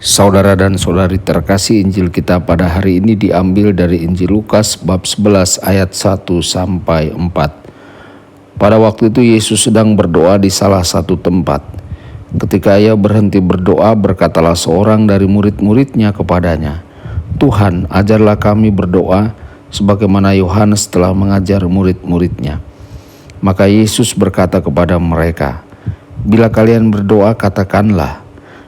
Saudara dan saudari terkasih, Injil kita pada hari ini diambil dari Injil Lukas bab 11 ayat 1 sampai 4. Pada waktu itu Yesus sedang berdoa di salah satu tempat. Ketika ia berhenti berdoa, berkatalah seorang dari murid-muridnya kepadanya, "Tuhan, ajarlah kami berdoa sebagaimana Yohanes telah mengajar murid-muridnya." Maka Yesus berkata kepada mereka, "Bila kalian berdoa, katakanlah,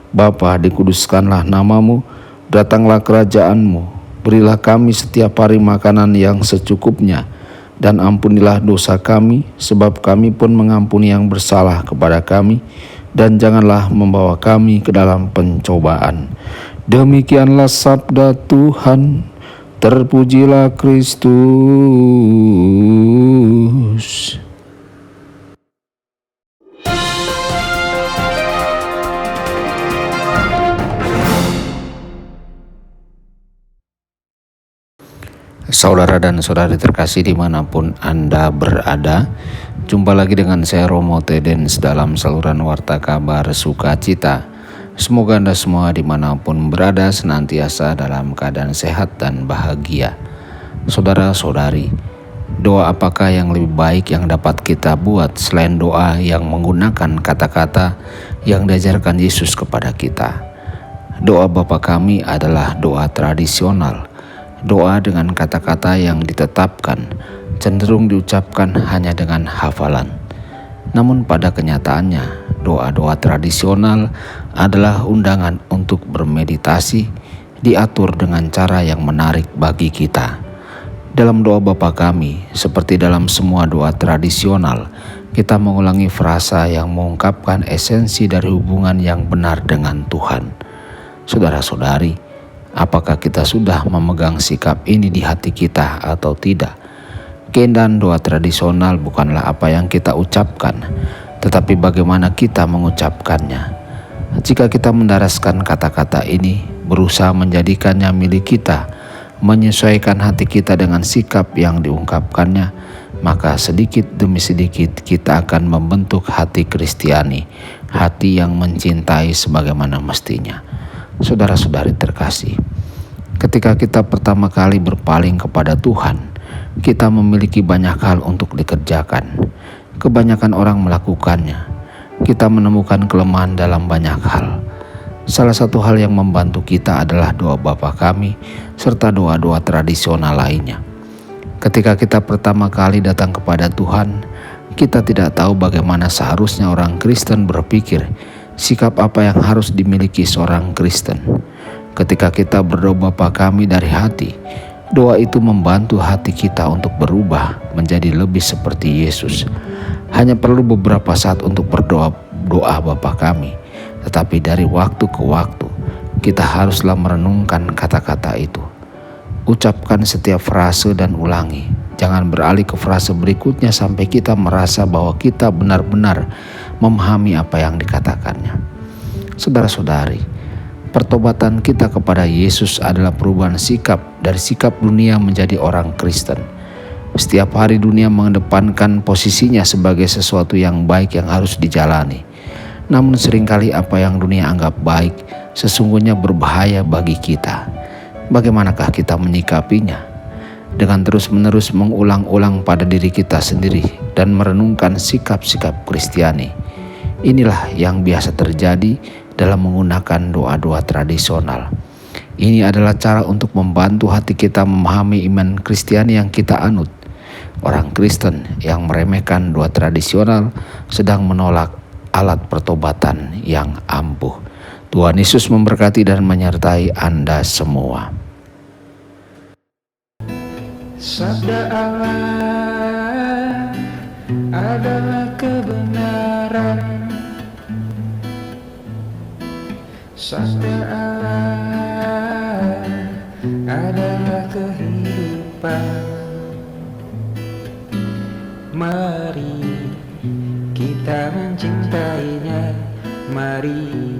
Bapa, dikuduskanlah namamu, datanglah kerajaanmu, berilah kami setiap hari makanan yang secukupnya, dan ampunilah dosa kami, sebab kami pun mengampuni yang bersalah kepada kami, dan janganlah membawa kami ke dalam pencobaan." Demikianlah sabda Tuhan. Terpujilah Kristus. Saudara dan saudari terkasih dimanapun Anda berada, jumpa lagi dengan saya Romo Tedens dalam saluran Warta Kabar Sukacita. Semoga Anda semua dimanapun berada senantiasa dalam keadaan sehat dan bahagia. Saudara-saudari, doa apakah yang lebih baik yang dapat kita buat selain doa yang menggunakan kata-kata yang diajarkan Yesus kepada kita? Doa Bapa Kami adalah doa tradisional. Doa dengan kata-kata yang ditetapkan, cenderung diucapkan hanya dengan hafalan. Namun pada kenyataannya, doa-doa tradisional adalah undangan untuk bermeditasi, diatur dengan cara yang menarik bagi kita. Dalam doa Bapa Kami, seperti dalam semua doa tradisional, kita mengulangi frasa yang mengungkapkan esensi dari hubungan yang benar dengan Tuhan. Saudara-saudari, apakah kita sudah memegang sikap ini di hati kita atau tidak? Keindahan doa tradisional bukanlah apa yang kita ucapkan, tetapi bagaimana kita mengucapkannya. Jika kita mendaraskan kata-kata ini, berusaha menjadikannya milik kita, menyesuaikan hati kita dengan sikap yang diungkapkannya, maka sedikit demi sedikit kita akan membentuk hati Kristiani, hati yang mencintai sebagaimana mestinya. Saudara-saudari terkasih, ketika kita pertama kali berpaling kepada Tuhan, kita memiliki banyak hal untuk dikerjakan. Kebanyakan orang melakukannya. Kita menemukan kelemahan dalam banyak hal. Salah satu hal yang membantu kita adalah doa Bapa Kami serta doa-doa tradisional lainnya. Ketika kita pertama kali datang kepada Tuhan, kita tidak tahu bagaimana seharusnya orang Kristen berpikir, sikap apa yang harus dimiliki seorang Kristen. Ketika kita berdoa Bapa Kami dari hati, doa itu membantu hati kita untuk berubah menjadi lebih seperti Yesus. Hanya perlu beberapa saat untuk berdoa Bapa Kami, tetapi dari waktu ke waktu kita haruslah merenungkan kata-kata itu. Ucapkan setiap frase dan ulangi. Jangan beralih ke frase berikutnya sampai kita merasa bahwa kita benar-benar memahami apa yang dikatakannya. Saudara-saudari, pertobatan kita kepada Yesus adalah perubahan sikap dari sikap dunia menjadi orang Kristen. Setiap hari dunia mengedepankan posisinya sebagai sesuatu yang baik yang harus dijalani. Namun seringkali apa yang dunia anggap baik sesungguhnya berbahaya bagi kita. Bagaimanakah kita menyikapinya? Dengan terus-menerus mengulang-ulang pada diri kita sendiri dan merenungkan sikap-sikap Kristiani. Inilah yang biasa terjadi dalam menggunakan doa-doa tradisional. Ini adalah cara untuk membantu hati kita memahami iman Kristiani yang kita anut. Orang Kristen yang meremehkan doa tradisional sedang menolak alat pertobatan yang ampuh. Tuhan Yesus memberkati dan menyertai Anda semua. Sabda Allah adalah kebenaran. Sabda Allah adalah kehidupan. Mari kita mencintainya, mari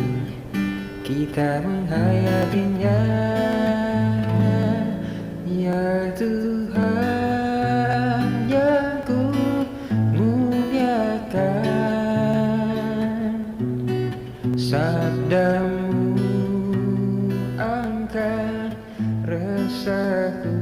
kita menghayatinya. Ya Tuhan yang ku muliakan, sabdamu satu